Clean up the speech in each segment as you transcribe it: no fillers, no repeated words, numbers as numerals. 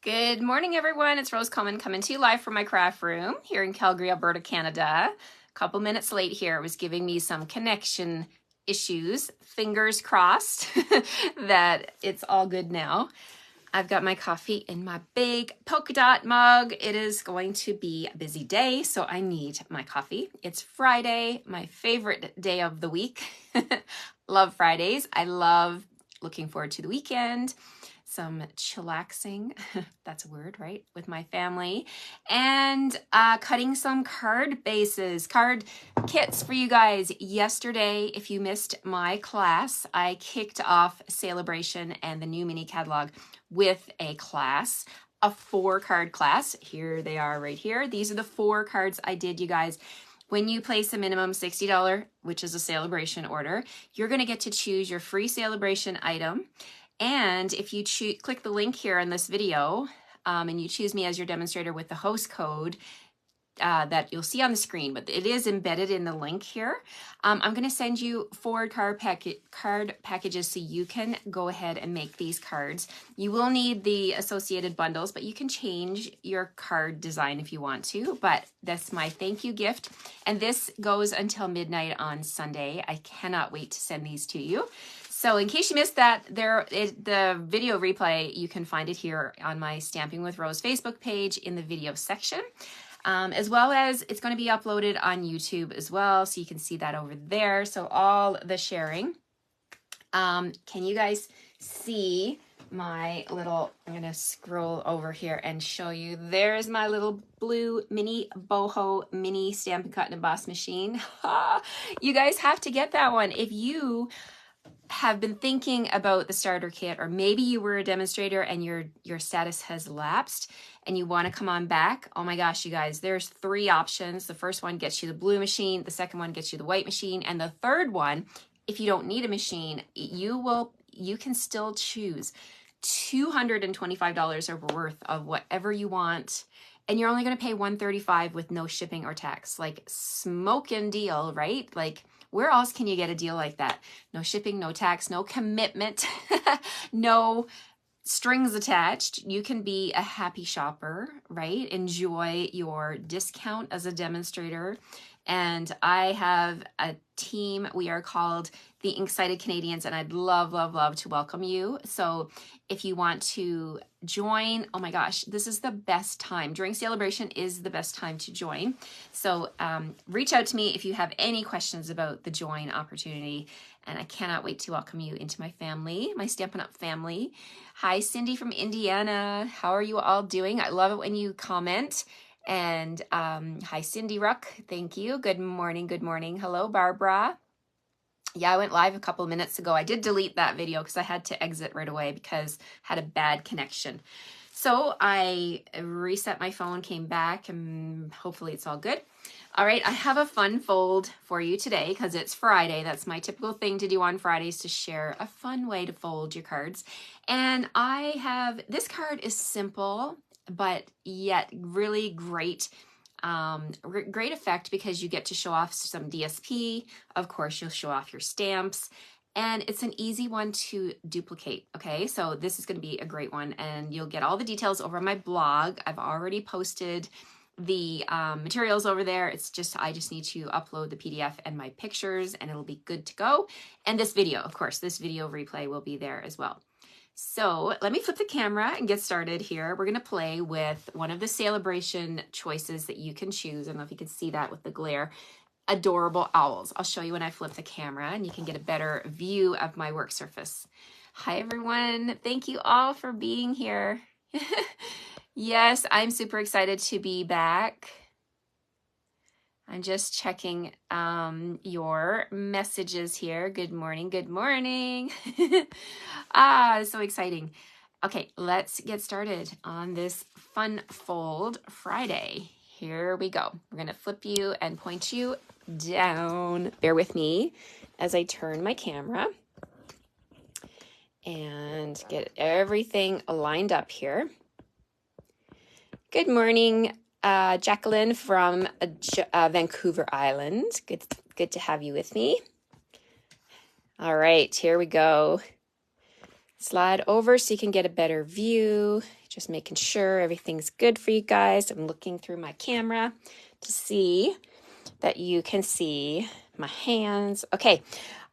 Good morning, everyone. It's Rose Coleman coming to you live from my craft room here in Calgary, Alberta, Canada. A couple minutes late here. It was giving me some connection issues. Fingers crossed that it's all good now. I've got my coffee in my big polka dot mug. It is going to be a busy day, so I need my coffee. It's Friday, my favorite day of the week. Love Fridays. I love looking forward to the weekend. Some chillaxing, that's a word, right? With my family, and cutting some card bases, card kits for you guys. Yesterday, if you missed my class, I kicked off Celebration and the new mini catalog with a class, a 4-card class. Here they are right here. These are the 4 cards I did, you guys. When you place a minimum $60, which is a Celebration order, you're going to get to choose your free Celebration item. And if you click the link here in this video and you choose me as your demonstrator with the host code that you'll see on the screen, but it is embedded in the link here. I'm going to send you 4 card packages so you can go ahead and make these cards. You will need the associated bundles, but you can change your card design if you want to. But that's my thank you gift. And this goes until midnight on Sunday. I cannot wait to send these to you. So in case you missed that, the video replay, you can find it here on my Stamping with Rose Facebook page in the video section, as well as it's going to be uploaded on YouTube as well. So you can see that over there. So all the sharing. Can you guys see my little, I'm going to scroll over here and show you. There's my little blue mini boho mini Stampin' Cut and Emboss machine. You guys have to get that one. If you have been thinking about the starter kit, or maybe you were a demonstrator and your status has lapsed and you want to come on back, oh my gosh, you guys, there's 3 options. The first one gets you the blue machine, the second one gets you the white machine, and the third one, if you don't need a machine, you can still choose $225 worth of whatever you want, and you're only going to pay $135 with no shipping or tax. Like, smoking deal, right? Like, where else can you get a deal like that? No shipping, no tax, no commitment, no strings attached. You can be a happy shopper, right? Enjoy your discount as a demonstrator. And I have a team. We are called the Inksighted Canadians, and I'd love, love, love to welcome you. So if you want to join, oh my gosh, this is the best time. During Celebration is the best time to join. So reach out to me if you have any questions about the join opportunity. And I cannot wait to welcome you into my family, my Stampin' Up! Family. Hi, Cindy from Indiana. How are you all doing? I love it when you comment. And hi, Cindy Ruck. Thank you. Good morning. Good morning. Hello, Barbara. Yeah, I went live a couple of minutes ago. I did delete that video because I had to exit right away because I had a bad connection. So I reset my phone, came back, and hopefully it's all good. All right, I have a fun fold for you today because it's Friday. That's my typical thing to do on Fridays, to share a fun way to fold your cards. And I have, this card is simple, but yet really great. Great effect because you get to show off some DSP. Of course, you'll show off your stamps, and it's an easy one to duplicate. Okay, so this is going to be a great one, and you'll get all the details over on my blog. I've already posted the materials over there. It's just, I just need to upload the PDF and my pictures, and it'll be good to go. And this video, of course, this video replay will be there as well. So let me flip the camera and get started here. We're going to play with one of the Celebration choices that you can choose. I don't know if you can see that with the glare. Adorable owls. I'll show you when I flip the camera and you can get a better view of my work surface. Hi, everyone. Thank you all for being here. Yes, I'm super excited to be back. I'm just checking your messages here. Good morning. Good morning. So exciting. Okay, let's get started on this Fun Fold Friday. Here we go. We're going to flip you and point you down. Bear with me as I turn my camera and get everything lined up here. Good morning, Jacqueline from Vancouver Island. Good to have you with me. All right, here we go. slide over so you can get a better view. Just making sure everything's good for you guys. I'm looking through my camera to see that you can see my hands. Okay,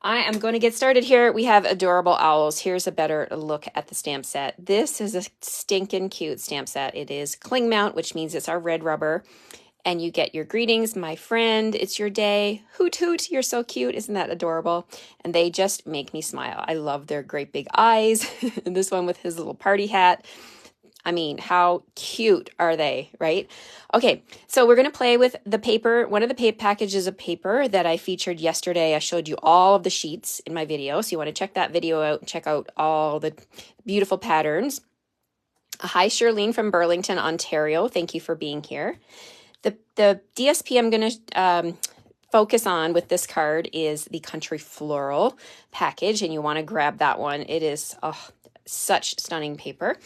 I am going to get started here. We have adorable owls. Here's a better look at the stamp set. This is a stinking cute stamp set. It is cling mount, which means it's our red rubber. And you get your greetings, my friend, it's your day. Hoot hoot, you're so cute. Isn't that adorable? And they just make me smile. I love their great big eyes. And this one with his little party hat. I mean, how cute are they, right? Okay, so we're going to play with the paper. One of the packages of paper that I featured yesterday. I showed you all of the sheets in my video. So you want to check that video out and check out all the beautiful patterns. Hi, Shirlene from Burlington, Ontario. Thank you for being here. The DSP I'm going to focus on with this card is the Country Floral package, and you want to grab that one. It is such stunning paper.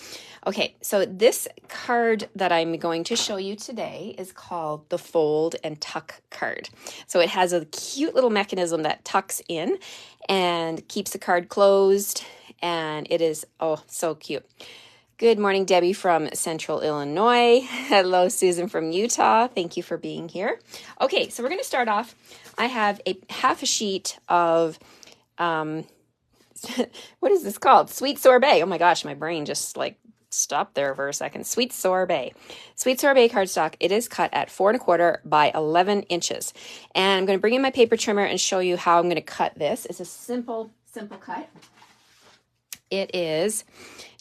Okay, so this card that I'm going to show you today is called the Fold and Tuck card. So it has a cute little mechanism that tucks in and keeps the card closed, and it is, oh, so cute. Good morning, Debbie from Central Illinois. Hello, Susan from Utah. Thank you for being here. Okay, so we're going to start off. I have half a sheet of, what is this called? Sweet Sorbet. Oh my gosh, my brain just like stopped there for a second. Sweet Sorbet. Sweet Sorbet cardstock. It is cut at 4 1/4 by 11 inches. And I'm going to bring in my paper trimmer and show you how I'm going to cut this. It's a simple cut. It is,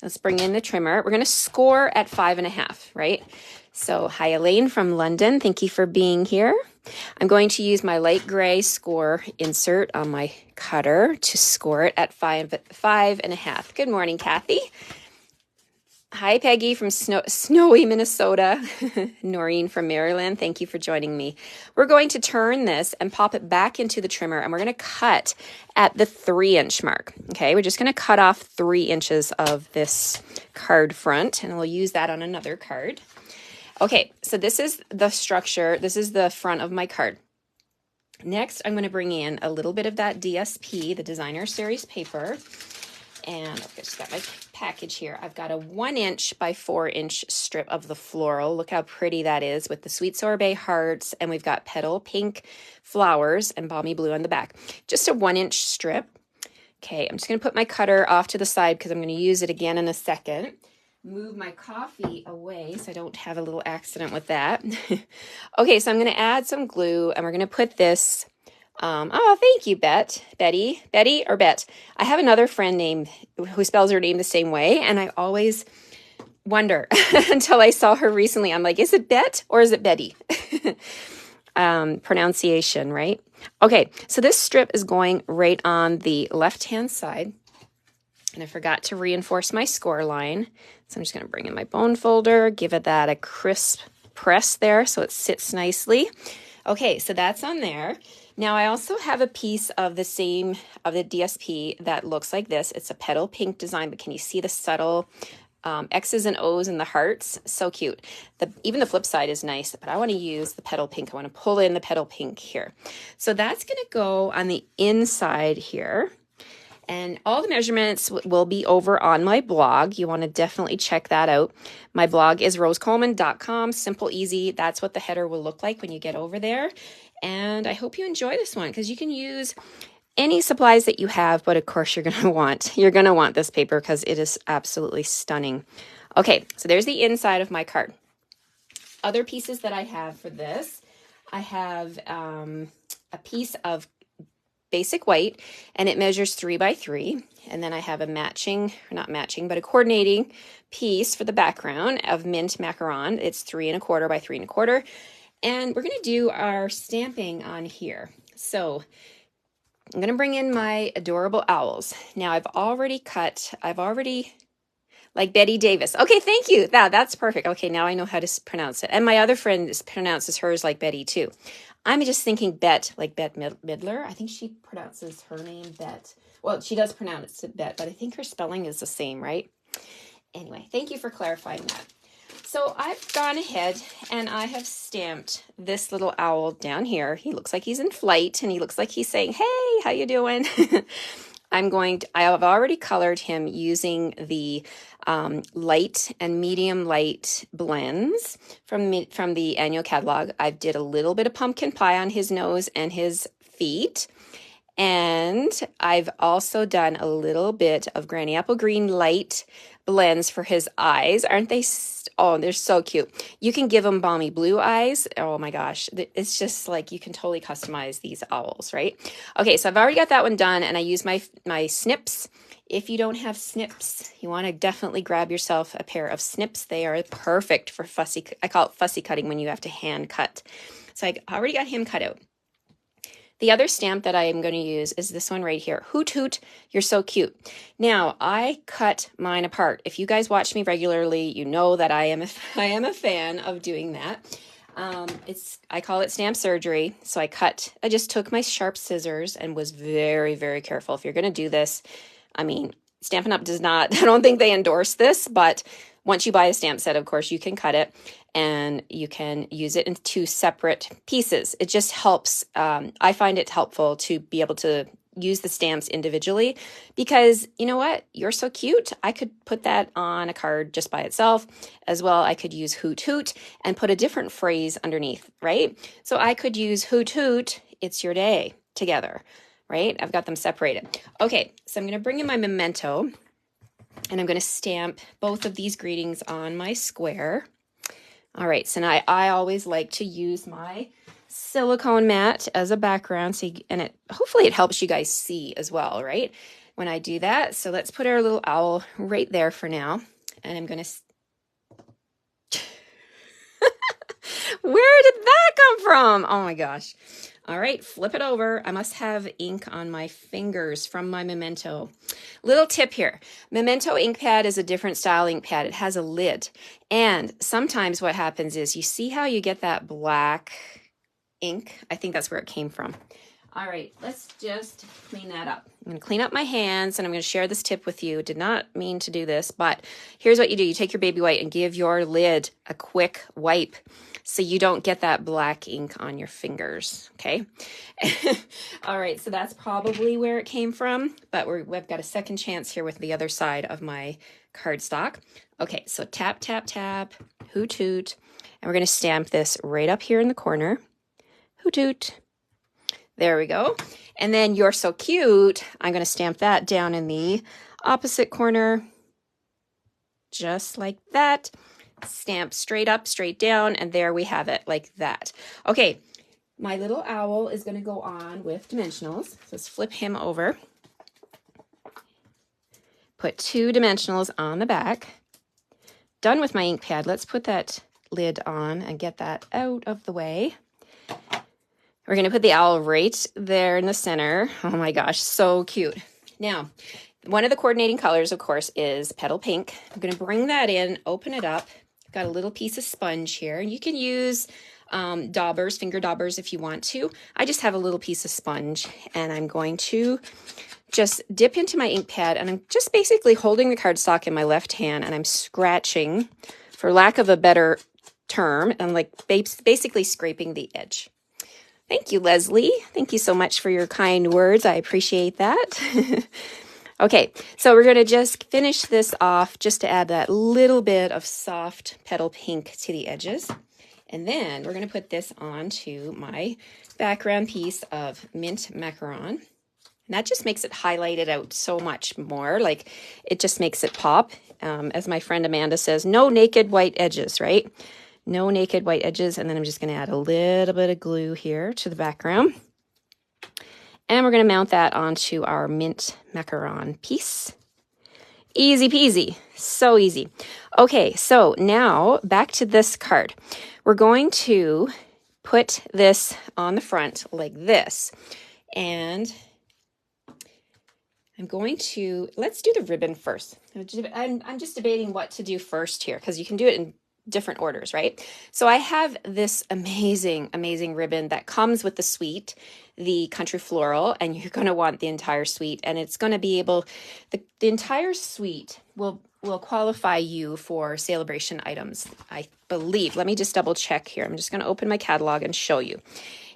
let's bring in the trimmer. We're going to score at 5 1/2, right? So hi, Elaine from London. Thank you for being here. I'm going to use my light gray score insert on my cutter to score it at 5 1/2. Good morning, Kathy. Hi, Peggy from snowy Minnesota. Noreen from Maryland. Thank you for joining me. We're going to turn this and pop it back into the trimmer, and we're going to cut at the 3-inch mark. Okay, we're just going to cut off 3 inches of this card front, and we'll use that on another card. Okay, so this is the structure. This is the front of my card. Next, I'm going to bring in a little bit of that DSP, the Designer Series paper. And I've just got my package here. I've got a 1-inch by 4-inch strip of the floral. Look how pretty that is with the Sweet Sorbet hearts. And we've got petal pink flowers and balmy blue on the back. Just a 1-inch strip. Okay, I'm just going to put my cutter off to the side because I'm going to use it again in a second. Move my coffee away so I don't have a little accident with that. Okay, so I'm going to add some glue, and we're going to put this... oh, thank you, Betty or Bet. I have another friend named who spells her name the same way, and I always wonder until I saw her recently. I'm like, is it Bet or is it Betty? Pronunciation, right? Okay, so this strip is going right on the left-hand side, and I forgot to reinforce my score line. So I'm just going to bring in my bone folder, give it that a crisp press there so it sits nicely. Okay, so that's on there. Now I also have a piece of the same, of the DSP that looks like this. It's a petal pink design, but can you see the subtle X's and O's and the hearts? So cute. Even the flip side is nice, but I want to use the petal pink. I want to pull in the petal pink here. So that's going to go on the inside here. And all the measurements will be over on my blog. You want to definitely check that out. My blog is rosecoleman.com. Simple, easy. That's what the header will look like when you get over there. And I hope you enjoy this one because you can use any supplies that you have, but of course you're going to want this paper because it is absolutely stunning. Okay, so there's the inside of my card. Other pieces that I have for this, I have a piece of basic white, and it measures 3 by 3. And then I have a a coordinating piece for the background of mint macaron. It's 3 1/4 by 3 1/4. And we're going to do our stamping on here. So I'm going to bring in my adorable owls. Now I've already, like Betty Davis. Okay, thank you. That's perfect. Okay, now I know how to pronounce it. And my other friend pronounces hers like Betty too. I'm just thinking Bet, like Bette Midler. I think she pronounces her name Bet. Well, she does pronounce it Bet, but I think her spelling is the same, right? Anyway, thank you for clarifying that. So I've gone ahead and I have stamped this little owl down here. He looks like he's in flight and he looks like he's saying, hey, how you doing? I have already colored him using the light and medium light blends from the annual catalog. I did a little bit of pumpkin pie on his nose and his feet. And I've also done a little bit of Granny Apple Green light blends for his eyes. Aren't they? Oh, they're so cute. You can give them balmy blue eyes. Oh my gosh. It's just like you can totally customize these owls, right? Okay, so I've already got that one done, and I use my snips. If you don't have snips, you want to definitely grab yourself a pair of snips. They are perfect for fussy, I call it fussy cutting when you have to hand cut. So I already got him cut out. The other stamp that I am going to use is this one right here. Hoot Hoot, you're so cute. Now, I cut mine apart. If you guys watch me regularly, you know that I am a fan of doing that. I call it stamp surgery. So I just took my sharp scissors and was very, very careful. If you're going to do this, I mean, Stampin' Up! Does not, I don't think they endorse this, but once you buy a stamp set, of course, you can cut it and you can use it in 2 separate pieces. It just helps. I find it helpful to be able to use the stamps individually because you know what? You're so cute. I could put that on a card just by itself as well. I could use Hoot Hoot and put a different phrase underneath, right? So I could use Hoot Hoot, it's your day together, right? I've got them separated. Okay, so I'm going to bring in my Memento and I'm going to stamp both of these greetings on my square. All right, so now I always like to use my silicone mat as a background, and hopefully it helps you guys see as well, right? When I do that. So let's put our little owl right there for now. And I'm going to... Where did that come from? Oh my gosh. All right, flip it over. I must have ink on my fingers from my Memento. Little tip here. Memento ink pad is a different style ink pad. It has a lid. And sometimes what happens is you see how you get that black ink? I think that's where it came from. All right, let's just clean that up. I'm going to clean up my hands and I'm going to share this tip with you. Did not mean to do this, but here's what you do. You take your baby white and give your lid a quick wipe so you don't get that black ink on your fingers, okay? All right, so that's probably where it came from, but we've got a second chance here with the other side of my cardstock. Okay, so tap, tap, tap, Hoot Hoot, and we're going to stamp this right up here in the corner. Hoot Hoot. There we go. And then you're so cute. I'm going to stamp that down in the opposite corner, just like that. Stamp straight up, straight down, and there we have it, like that. Okay, my little owl is going to go on with dimensionals. So let's flip him over. Put 2 dimensionals on the back. Done with my ink pad. Let's put that lid on and get that out of the way. We're going to put the owl right there in the center. Oh my gosh, so cute. Now, one of the coordinating colors, of course, is Petal Pink. I'm going to bring that in, open it up. Got a little piece of sponge here. You can use daubers, finger daubers if you want to. I just have a little piece of sponge and I'm going to just dip into my ink pad and I'm just basically holding the cardstock in my left hand and I'm scratching, for lack of a better term, and like basically scraping the edge. Thank you, Leslie. Thank you so much for your kind words. I appreciate that. Okay, so we're going to just finish this off just to add that little bit of soft petal pink to the edges. And then we're going to put this onto my background piece of mint macaron. And that just makes it highlight it out so much more. Like it just makes it pop. As my friend Amanda says, no naked white edges, right? No naked white edges. And then I'm just going to add a little bit of glue here to the background. And we're going to mount that onto our mint macaron piece. Easy peasy, so easy. Okay, so now back to this card. We're going to put this on the front like this. And I'm going to, let's do the ribbon first. I'm just debating what to do first here because you can do it in different orders, right? So I have this amazing, amazing ribbon that comes with the suite, the Country Floral, and you're going to want the entire suite, and it's going to be able, the entire suite will will qualify you for Celebration items, I believe. Let me just double check here. I'm just going to open my catalog and show you.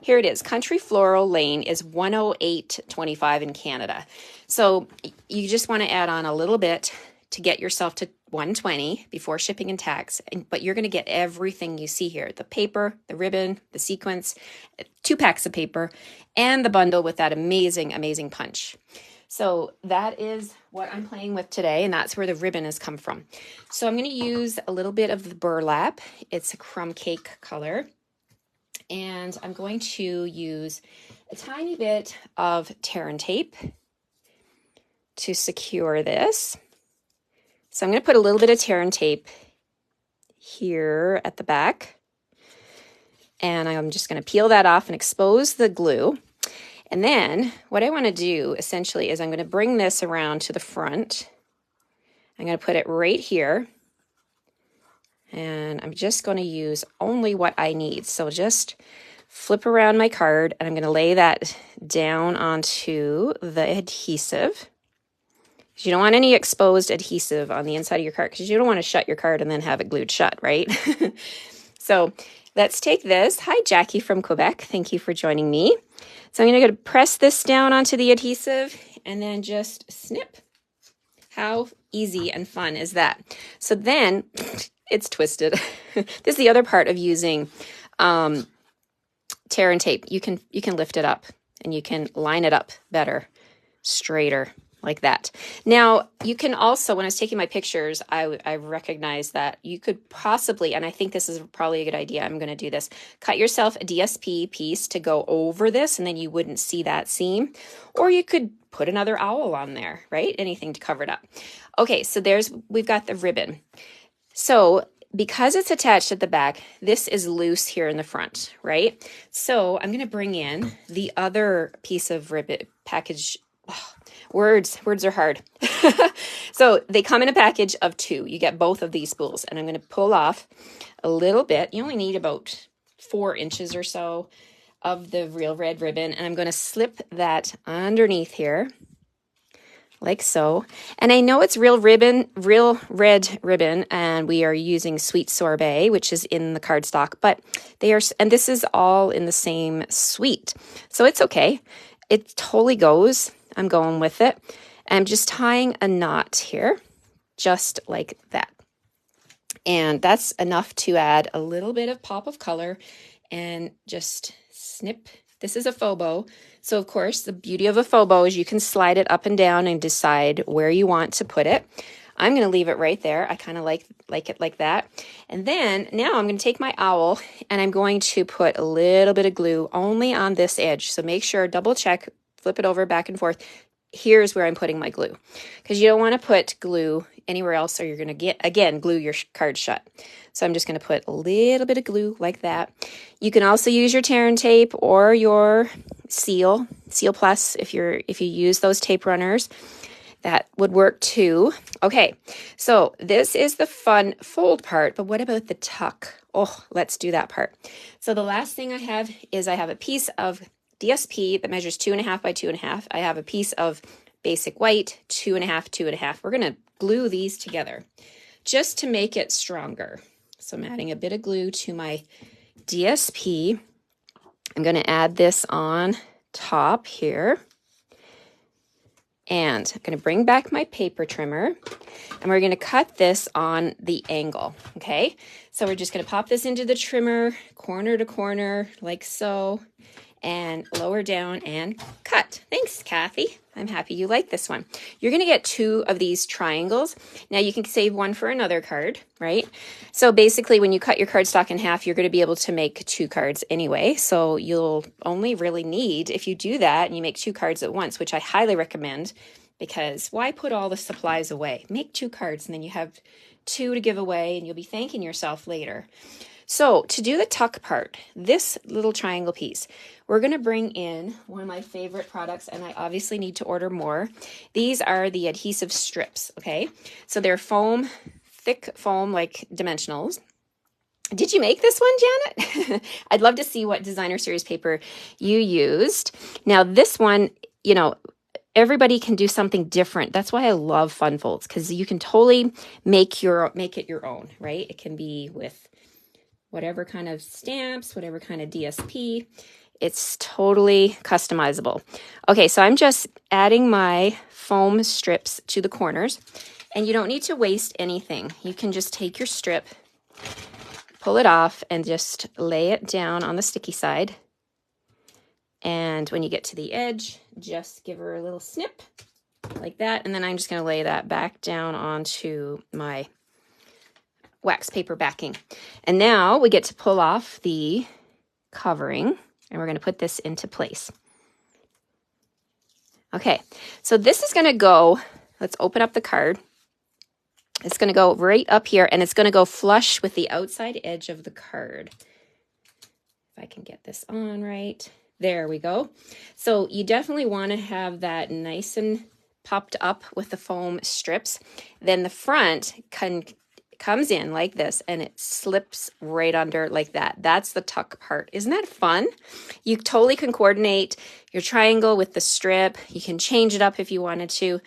Here it is. Country Floral Lane is $108.25 in Canada. So you just want to add on a little bit to get yourself to $120 before shipping and tax, but you're going to get everything you see here: the paper, the ribbon, the sequins, 2 packs of paper, and the bundle with that amazing punch. So that is what I'm playing with today, and that's where the ribbon has come from. So I'm going to use a little bit of the burlap. It's a crumb cake color. And I'm going to use a tiny bit of tear and tape to secure this. So I'm going to put a little bit of tear and tape here at the back. And I'm just going to peel that off and expose the glue. And then what I want to do essentially is I'm going to bring this around to the front. I'm going to put it right here. And I'm just going to use only what I need. So just flip around my card, and I'm going to lay that down onto the adhesive. You don't want any exposed adhesive on the inside of your card, because you don't want to shut your card and then have it glued shut, right? So let's take this. Hi, Jackie from Quebec. Thank you for joining me. So I'm going to press this down onto the adhesive and then just snip. How easy and fun is that? So then it's twisted. This is the other part of using tear and tape. You can lift it up and you can line it up better, straighter, like that. Now, you can also, when I was taking my pictures, I recognized that you could possibly, and I think this is probably a good idea, I'm going to do this, cut yourself a DSP piece to go over this, and then you wouldn't see that seam. Or you could put another owl on there, right? Anything to cover it up. Okay, so we've got the ribbon. So because it's attached at the back, this is loose here in the front, right? So I'm going to bring in the other piece of ribbon package. Oh, words are hard. So they come in a package of 2. You get both of these spools, and I'm going to pull off a little bit. You only need about 4 inches or so of the real red ribbon, and I'm going to slip that underneath here, like so. And I know it's real red ribbon, and we are using Sweet Sorbet, which is in the cardstock, but and this is all in the same suite. So it's okay. It totally goes. I'm going with it. I'm just tying a knot here, just like that. And that's enough to add a little bit of pop of color and just snip. This is a faux bow. So of course, the beauty of a faux bow is you can slide it up and down and decide where you want to put it. I'm going to leave it right there. I kind of like it like that. And then now I'm going to take my owl and I'm going to put a little bit of glue only on this edge. So make sure, double check, flip it over back and forth. Here's where I'm putting my glue, because you don't want to put glue anywhere else or you're going to glue your card shut. So I'm just going to put a little bit of glue like that. You can also use your tear and tape or your Seal Plus if you use those tape runners. That would work too. Okay, so this is the fun fold part, but what about the tuck? Oh, let's do that part. So the last thing I have a piece of DSP that measures 2.5 by 2.5. I have a piece of basic white, 2.5, 2.5. We're going to glue these together just to make it stronger. So I'm adding a bit of glue to my DSP. I'm going to add this on top here. And I'm going to bring back my paper trimmer, and we're going to cut this on the angle, okay? So we're just going to pop this into the trimmer, corner to corner, like so, and lower down and cut. Thanks, Kathy. I'm happy you like this one. You're going to get 2 of these triangles. Now you can save one for another card, right? So basically when you cut your cardstock in half, you're going to be able to make 2 cards anyway. So you'll only really need, if you do that and you make 2 cards at once, which I highly recommend, because why put all the supplies away? Make 2 cards and then you have 2 to give away and you'll be thanking yourself later. So to do the tuck part, this little triangle piece, we're going to bring in one of my favorite products, and I obviously need to order more. These are the adhesive strips, okay? So they're foam, thick foam, like dimensionals. Did you make this one, Janet? I'd love to see what designer series paper you used. Now this one, everybody can do something different. That's why I love fun folds, because you can totally make it your own, right? It can be with whatever kind of stamps, whatever kind of DSP. It's totally customizable. Okay, so I'm just adding my foam strips to the corners, and you don't need to waste anything. You can just take your strip, pull it off, and just lay it down on the sticky side. And when you get to the edge, just give her a little snip like that. And then I'm just going to lay that back down onto my wax paper backing. And now we get to pull off the covering, and we're going to put this into place. Okay, so this is going to go, let's open up the card. It's going to go right up here, and it's going to go flush with the outside edge of the card. If I can get this on right. There we go. So you definitely want to have that nice and popped up with the foam strips. Then the front comes in like this, and it slips right under like that. That's the tuck part. Isn't that fun? You totally can coordinate your triangle with the strip. You can change it up if you wanted to.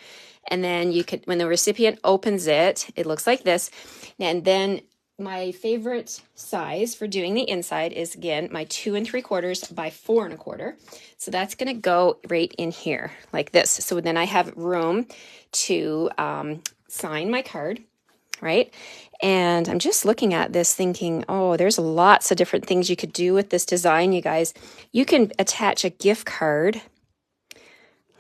And then you could, when the recipient opens it, it looks like this. And then my favorite size for doing the inside is, again, my 2 3/4 by 4 1/4. So that's going to go right in here like this. So then I have room to sign my card, right? And I'm just looking at this thinking, oh, there's lots of different things you could do with this design, you guys. You can attach a gift card.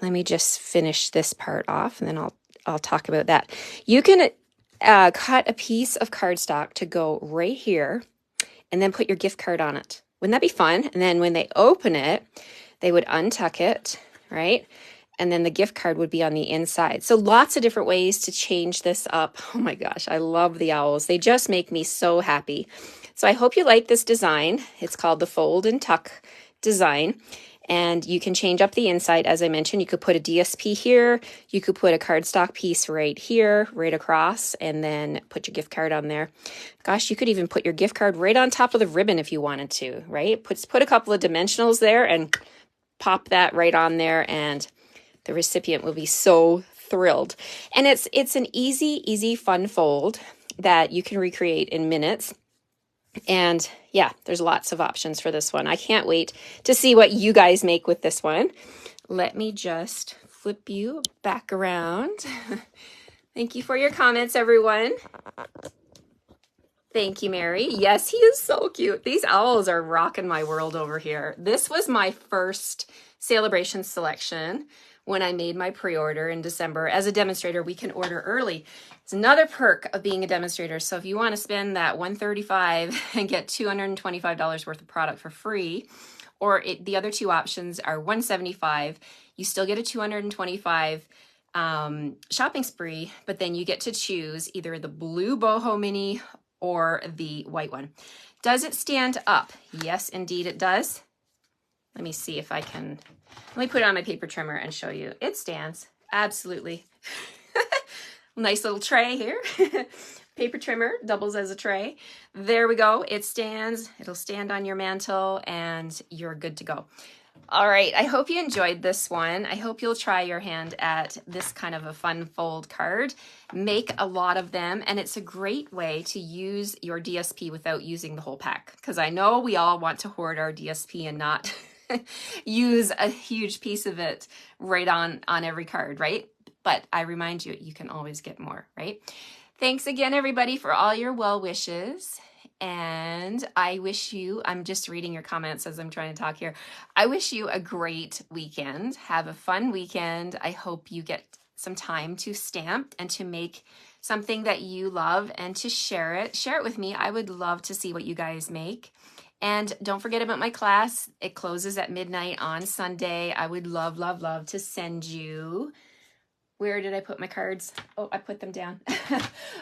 Let me just finish this part off, and then I'll talk about that. You can cut a piece of cardstock to go right here, and then put your gift card on it. Wouldn't that be fun? And then when they open it, they would untuck it, right? And then the gift card would be on the inside. So lots of different ways to change this up. Oh my gosh, I love the owls. They just make me so happy. So I hope you like this design. It's called the Fold and Tuck design. And you can change up the inside. As I mentioned, you could put a DSP here. You could put a cardstock piece right here, right across, and then put your gift card on there. Gosh, you could even put your gift card right on top of the ribbon if you wanted to, right? Put a couple of dimensionals there and pop that right on there, and the recipient will be so thrilled. And it's an easy, fun fold that you can recreate in minutes. And yeah, there's lots of options for this one. I can't wait to see what you guys make with this one. Let me just flip you back around. Thank you for your comments, everyone. Thank you, Mary. Yes, he is so cute. These owls are rocking my world over here. This was my first Celebration selection when I made my pre-order in December. As a demonstrator, we can order early. It's another perk of being a demonstrator. So if you want to spend that $135 and get $225 worth of product for free, or the other two options are $175, you still get a $225 shopping spree, but then you get to choose either the blue boho mini or the white one. Does it stand up? Yes, indeed it does. Let me see if I can, let me put it on my paper trimmer and show you. It stands, absolutely. Nice little tray here. Paper trimmer doubles as a tray. There we go, it stands. It'll stand on your mantle and you're good to go. All right, I hope you enjoyed this one. I hope you'll try your hand at this kind of a fun fold card. Make a lot of them, and it's a great way to use your DSP without using the whole pack, because I know we all want to hoard our DSP and not use a huge piece of it right on every card, right? But I remind you, you can always get more, right? Thanks again, everybody, for all your well wishes. And I wish you, I'm just reading your comments as I'm trying to talk here. I wish you a great weekend. Have a fun weekend. I hope you get some time to stamp and to make something that you love and to share it. Share it with me. I would love to see what you guys make. And don't forget about my class. It closes at midnight on Sunday. I would love, love, love to send you. Where did I put my cards? Oh, I put them down.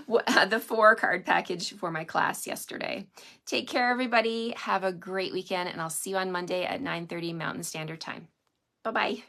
The 4-card package for my class yesterday. Take care, everybody. Have a great weekend, and I'll see you on Monday at 9:30 Mountain Standard Time. Bye-bye.